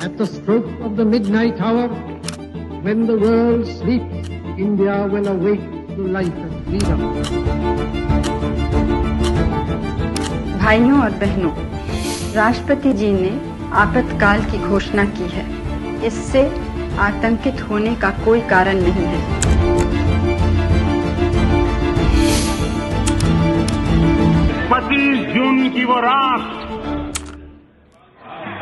At the stroke of the midnight hour, when the world sleeps, India will awake to life and freedom. भाइयों और बहनों, राष्ट्रपति जी ने आपातकाल की घोषणा की है। इससे आतंकित होने का कोई कारण नहीं है। 25 जून की वो रात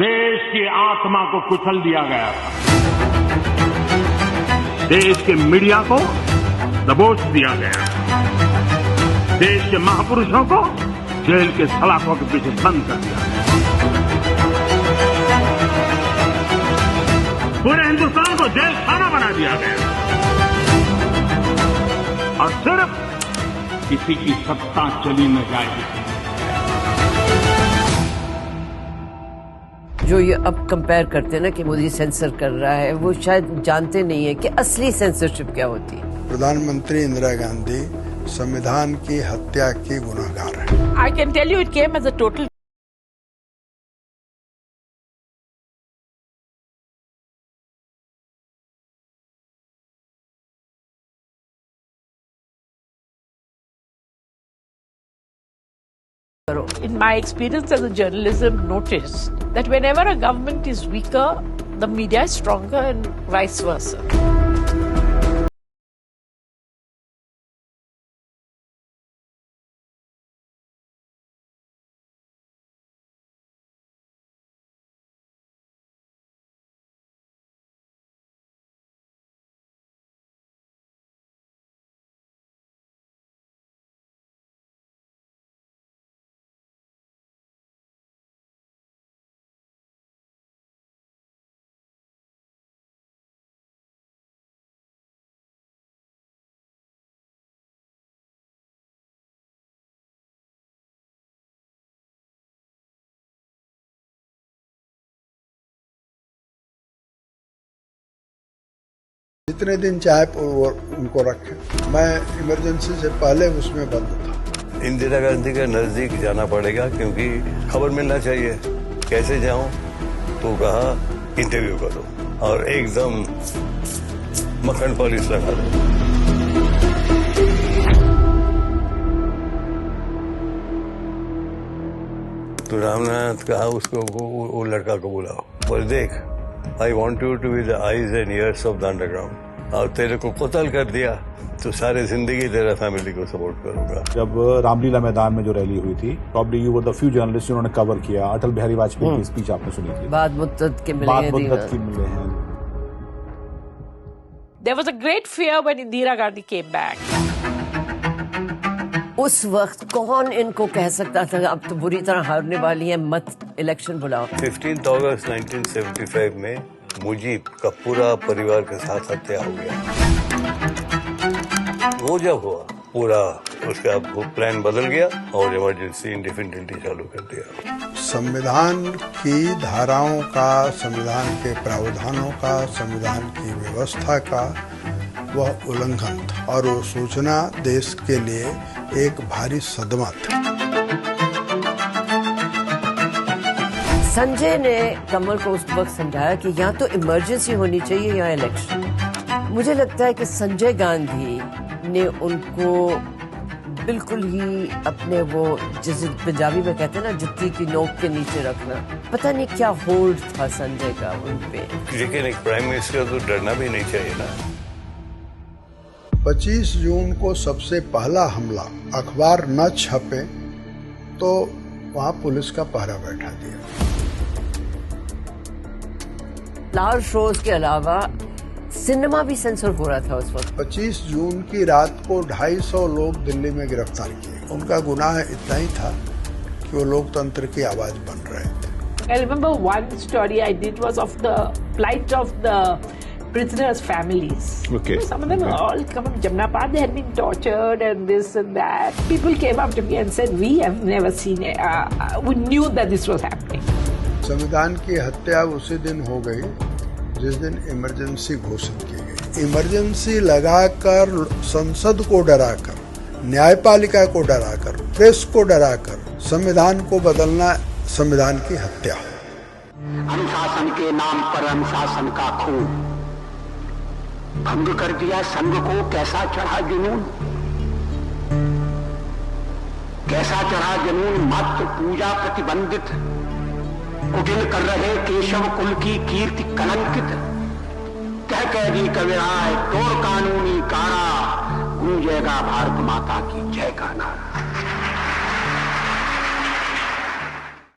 देश की आत्मा को कुचल दिया गया था। देश के मीडिया को दबोच दिया गया। देश के महापुरुषों को जेल के सलाखों के पीछे बंद कर दिया गया। पूरे हिंदुस्तान को जेल खाना बना दिया गया और सिर्फ किसी की सत्ता चली न जाएगी। जो ये अब कंपेयर करते हैं ना कि मोदी सेंसर कर रहा है, वो शायद जानते नहीं है कि असली सेंसरशिप क्या होती है। प्रधानमंत्री इंदिरा गांधी संविधान की हत्या की गुनहगार है। I can tell you it came as a total in my experience as a journalism noticed that whenever a government is weaker, the media is stronger and vice versa. जितने दिन चाहे उनको रखें। मैं इमरजेंसी से पहले उसमें बंद था। इंदिरा गांधी के नजदीक जाना पड़ेगा क्योंकि खबर मिलना चाहिए। कैसे जाऊं? तो कहा इंटरव्यू करो और एकदम मक्खन पॉलिश लगा दो। तो रामनाथ कहा उसको वो लड़का को बुलाओ, बोले देख I want you to be the eyes and ears of the underground. और तेरे को कत्ल कर दिया तो सारे जिंदगी तेरा फैमिली को सपोर्ट करूंगा। जब रामलीला मैदान में जो रैली हुई थी, probably you were the few journalist जिन्होंने कवर किया। अटल बिहारी वाजपेयी की स्पीच आपने सुनी थी। बाद मुद्दत के मिले हैं। There was a great fear when Indira Gandhi came back. उस वक्त कौन इनको कह सकता था अब तो बुरी तरह हारने वाली है, मत इलेक्शन बुलाओ। 15 अगस्त 1975 में मुजीब का पूरा परिवार के साथ हत्या हो गया। वो जब हुआ पूरा उसका प्लान बदल गया और इमरजेंसी इंडिफिनिटली चालू कर दिया। संविधान की धाराओं का, संविधान के प्रावधानों का, संविधान की व्यवस्था का वह उल्लंघन था और वो सूचना देश के लिए एक भारी सदमा था। संजय ने कमल को उस वक्त समझाया कि या तो इमरजेंसी होनी चाहिए या इलेक्शन। मुझे लगता है कि संजय गांधी ने उनको बिल्कुल ही अपने वो जिसे पंजाबी में कहते हैं ना जुत्ती की नोक के नीचे रखना, पता नहीं क्या होल्ड था संजय का उन पे। लेकिन एक प्राइम मिनिस्टर तो डरना भी नहीं चाहिए ना। 25 जून को सबसे पहला हमला अखबार न छपे तो वहां पुलिस का पहरा बैठा दिया। लाहौर शोज के अलावा सिनेमा भी सेंसर हो रहा था उस वक्त। 25 जून की रात को 250 लोग दिल्ली में गिरफ्तार किए। उनका गुनाह इतना ही था कि वो लोकतंत्र की आवाज बन रहे थे। I remember one story I did was of the plight of the prisoners' families. Okay. Some of them were all come from Jamnapad. They had been tortured and this and that. People came up to me and said, "We have never seen it. We knew that this was happening." संविधान की हत्या उसी दिन हो गई जिस दिन emergency घोषित की गई। इमरजेंसी लगाकर संसद को डराकर, न्यायपालिका को डराकर, प्रेस को डराकर संविधान को बदलना संविधान की हत्या है। अनुशासन के नाम पर अनुशासन का खून, भंग कर दिया संघ को कैसा चढ़ा जुनून, कैसा चढ़ा जुनून, मात्र पूजा प्रतिबंधित, कुटिल कर रहे केशव कुल की कीर्ति कलंकित, कह दी कविराय तोड़ कानूनी कारा, गूंजेगा भारत माता की जय का नारा।